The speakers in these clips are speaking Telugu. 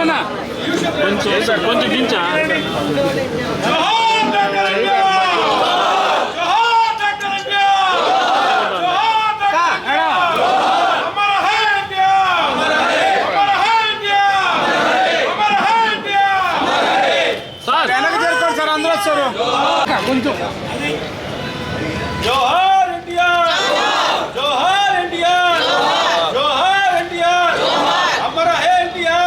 దించనా కొంచెం దించా సార్ అందరూ వచ్చారు కొంచెం జోహార్ ఇండియా జోహార్ ఇండియా జోహార్ ఇండియా అమర హే ఇండియా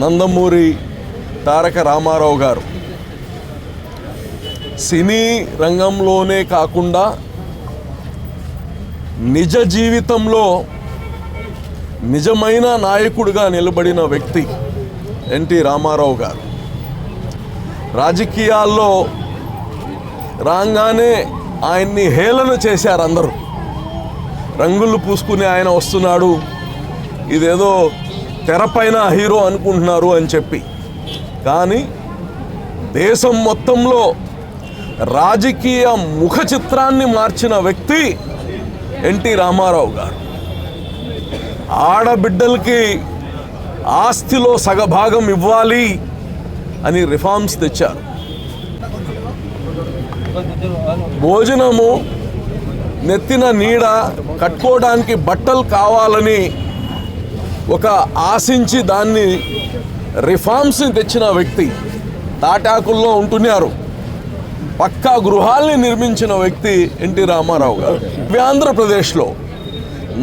నందమూరి తారక రామారావు గారు సినీ రంగంలోనే కాకుండా నిజ జీవితంలో నిజమైన నాయకుడిగా నిలబడిన వ్యక్తి ఎన్టీ రామారావు గారు. రాజకీయాల్లో రాగానే ఆయన్ని హేళన చేశారు అందరూ. రంగులు పూసుకుని ఆయన వస్తున్నాడు, ఇదేదో తెరపైన హీరో అనుకుంటున్నారు అని చెప్పి. కానీ దేశం మొత్తంలో రాజకీయ ముఖ చిత్రాన్ని మార్చిన వ్యక్తి ఎన్టీ రామారావు గారు. ఆడబిడ్డలకి ఆస్తిలో సగభాగం ఇవ్వాలి అని రిఫార్మ్స్ తెచ్చారు. భోజనము, నెత్తిన నీడ, కట్టుకోవడానికి బట్టలు కావాలని ఒక ఆశించి దాన్ని రిఫార్మ్స్ని తెచ్చిన వ్యక్తి. తాటాకుల్లో ఉంటున్నారు, పక్కా గృహాల్ని నిర్మించిన వ్యక్తి ఎన్టీ రామారావు గారు. నవ్యాంధ్రప్రదేశ్లో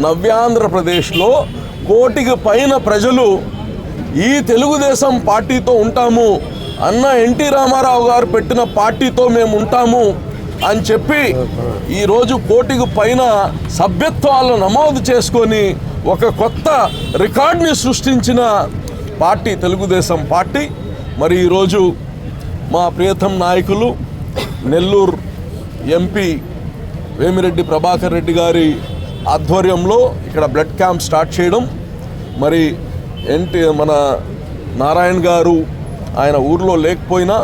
1 కోటికి పైన ప్రజలు ఈ తెలుగుదేశం పార్టీతో ఉంటాము, అన్న ఎన్టీ రామారావు గారు పెట్టిన పార్టీతో మేము ఉంటాము అని చెప్పి ఈరోజు 1 కోటికి పైన సభ్యత్వాలను నమోదు చేసుకొని ఒక కొత్త రికార్డ్ని సృష్టించిన పార్టీ తెలుగుదేశం పార్టీ. మరి ఈరోజు మా ప్రియతమ నాయకులు నెల్లూరు ఎంపీ వేమిరెడ్డి ప్రభాకర్ రెడ్డి గారి ఆధ్వర్యంలో ఇక్కడ బ్లడ్ క్యాంప్ స్టార్ట్ చేయడం, మరి మన నారాయణ గారు ఆయన ఊర్లో లేకపోయినా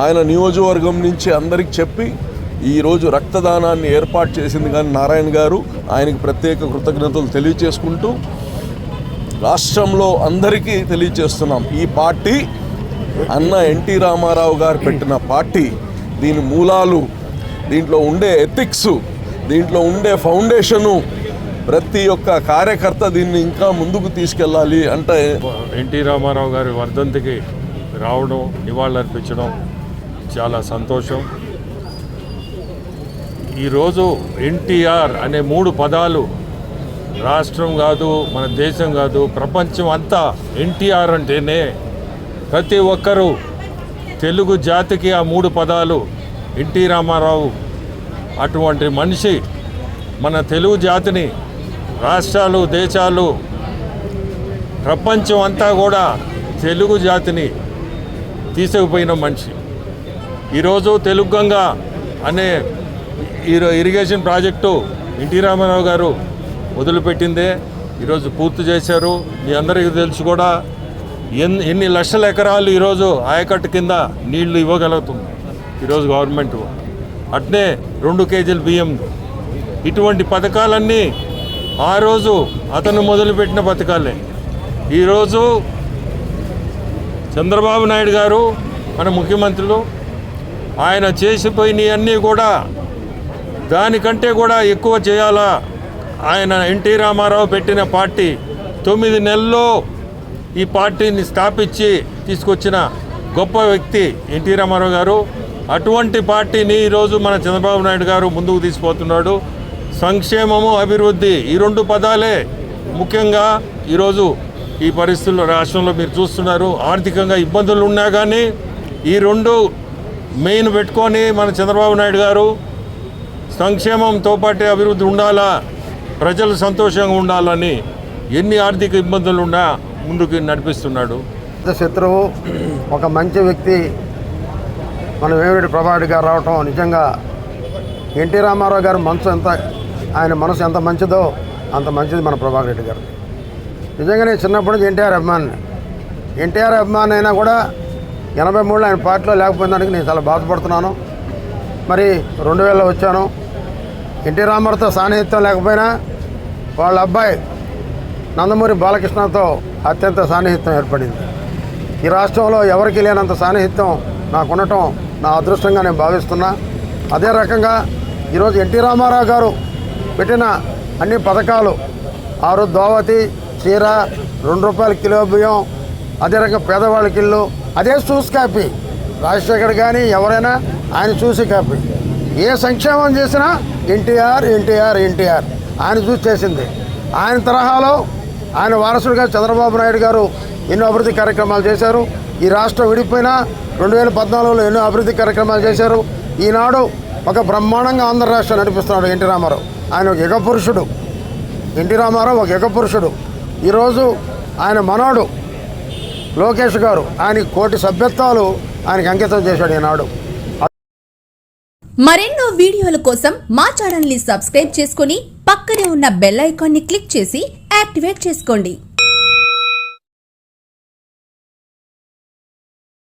ఆయన నియోజకవర్గం నుంచి అందరికి చెప్పి ఈరోజు రక్తదానాన్ని ఏర్పాటు చేసింది. కానీ నారాయణ గారు ఆయనకి ప్రత్యేక కృతజ్ఞతలు తెలియచేసుకుంటూ రాష్ట్రంలో అందరికీ తెలియచేస్తున్నాం, ఈ పార్టీ అన్న ఎన్టీ రామారావు గారు పెట్టిన పార్టీ. దీని మూలాలు, దీంట్లో ఉండే ఎథిక్స్, దీంట్లో ఉండే ఫౌండేషను, ప్రతి ఒక్క కార్యకర్త దీన్ని ఇంకా ముందుకు తీసుకెళ్ళాలి. అంటే ఎన్టీ రామారావు గారి వర్ధంతికి రావడం, నివాళులర్పించడం చాలా సంతోషం. ఈరోజు ఎన్టీఆర్ అనే 3 పదాలు రాష్ట్రం కాదు, మన దేశం కాదు, ప్రపంచం అంతా ఎన్టీఆర్ అంటేనే ప్రతి ఒక్కరూ తెలుగు జాతికి ఆ 3 పదాలు ఎన్టీ రామారావు అటువంటి మనిషి మన తెలుగు జాతిని రాష్ట్రాలు, దేశాలు, ప్రపంచం అంతా కూడా తెలుగు జాతిని తీసుకుపోయిన మనిషి. ఈరోజు తెలుగు గంగ అనే ఇరిగేషన్ ప్రాజెక్టు ఎన్టీ రామారావు గారు మొదలుపెట్టిందే ఈరోజు పూర్తి చేశారు. మీ అందరికీ తెలుసు కూడా ఎన్ని లక్షల ఎకరాలు ఈరోజు ఆయకట్టు కింద నీళ్లు ఇవ్వగలుగుతుంది ఈరోజు గవర్నమెంట్. అట్నే 2 కేజీల బియ్యం, ఇటువంటి పథకాలన్నీ ఆ రోజు అతను మొదలుపెట్టిన పథకాలే. ఈరోజు చంద్రబాబు నాయుడు గారు మన ముఖ్యమంత్రులు ఆయన చేసిపోయినవన్నీ కూడా దానికంటే కూడా ఎక్కువ చేయాలా. ఆయన ఎన్టీ రామారావు పెట్టిన పార్టీ 9 నెలల్లో ఈ పార్టీని స్థాపించి తీసుకొచ్చిన గొప్ప వ్యక్తి ఎన్టీ రామారావు గారు. అటువంటి పార్టీని ఈరోజు మన చంద్రబాబు నాయుడు గారు ముందుకు తీసుకుపోతున్నాడు. సంక్షేమము, అభివృద్ధి ఈ 2 పదాలే ముఖ్యంగా ఈరోజు ఈ పరిస్థితుల్లో రాష్ట్రంలో మీరు చూస్తున్నారు. ఆర్థికంగా ఇబ్బందులు ఉన్నా కానీ ఈ 2 మెయిన్ పెట్టుకొని మన చంద్రబాబు నాయుడు గారు సంక్షేమంతో పాటు అభివృద్ధి ఉండాలా, ప్రజలు సంతోషంగా ఉండాలని ఎన్ని ఆర్థిక ఇబ్బందులు ఉన్నా ముందుకు నడిపిస్తున్నాడు. శత్రువు ఒక మంచి వ్యక్తి మన వేమిరెడ్డి ప్రభాకర్ గారు రావటం నిజంగా ఎన్టీ రామారావు గారు ఆయన మనసు ఎంత మంచిదో అంత మంచిది మన ప్రభాకర్ రెడ్డి గారు. నిజంగా నేను చిన్నప్పటి నుంచి ఎన్టీఆర్ అభిమాని అయినా కూడా 83లో ఆయన పార్టీలో లేకపోయినందుకు నేను చాలా బాధపడుతున్నాను. మరి 2000లో వచ్చాను. ఎన్టీ రామారావుతో సాన్నిహిత్యం లేకపోయినా వాళ్ళ అబ్బాయి నందమూరి బాలకృష్ణతో అత్యంత సాన్నిహిత్యం ఏర్పడింది. ఈ రాష్ట్రంలో ఎవరికి లేనంత సాన్నిహిత్యం నాకుండటం నా అదృష్టంగా నేను భావిస్తున్నా. అదే రకంగా ఈరోజు ఎన్టీ రామారావు గారు పెట్టిన అన్ని పథకాలు, ఆరు దోవతి చీర, 2 రూపాయల కిలో బియ్యం, అదే రకంగా పేదవాళ్ళకి ఇల్లు, అదే చూసి కాపీ. రాజశేఖర్ కానీ ఎవరైనా ఆయన చూసి కాపీ. ఏ సంక్షేమం చేసినా ఎన్టీఆర్ ఆయన చూసి చేసింది. ఆయన తరహాలో ఆయన వారసుడిగా చంద్రబాబు నాయుడు గారు ఎన్నో అభివృద్ధి కార్యక్రమాలు చేశారు. ఈ రాష్ట్రం విడిపోయినా 2014లో ఎన్నో అభివృద్ధి కార్యక్రమాలు చేశారు. ఈనాడు ఒక బ్రహ్మాండంగా ఆంధ్ర రాష్ట్రం నడిపిస్తున్నాడు ఎన్టీ రామారావు. ఆయన ఒక యుగ పురుషుడు. ఎన్టీ రామారావు ఒక యుగ పురుషుడు. ఈరోజు ఆయన మనోడు లోకేష్ గారు ఆయన 1 కోటి సభ్యత్వాలు ఆయనకి అంకితం చేశాడు ఈనాడు. మరెన్నో వీడియోల కోసం మా ఛానల్ ని సబ్స్క్రైబ్ చేసుకుని పక్కనే ఉన్న బెల్ ఐకాన్ ని క్లిక్ చేసి యాక్టివేట్ చేసుకోండి.